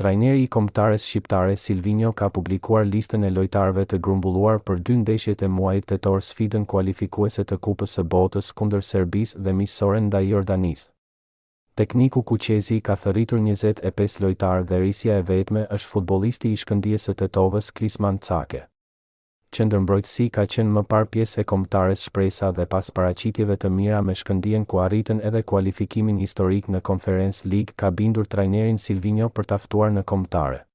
Trajneri i kombëtares shqiptare Silvinho ka publikuar listën e lojtarëve të grumbulluar për 2 ndeshjet e muajit tetor sfidën kualifikuese të Kupës së Botës kundër Serbisë dhe miqësore ndaj Jordanisë. Tekniku kuqezi ka thërritur 25 lojtarë dhe risja e vetme është futbollisti i Shkëndijës së Tetovës Klisman Cake. Qendërmbrojtësi ka qenë më parë pjesë e kombëtares shpresa dhe pas paraqitjeve të mira me Shkëndijën ku arritën edhe kualifikimin historik në Conference League ka bindur trajnerin Silvinho për ta ftuar në kombëtare.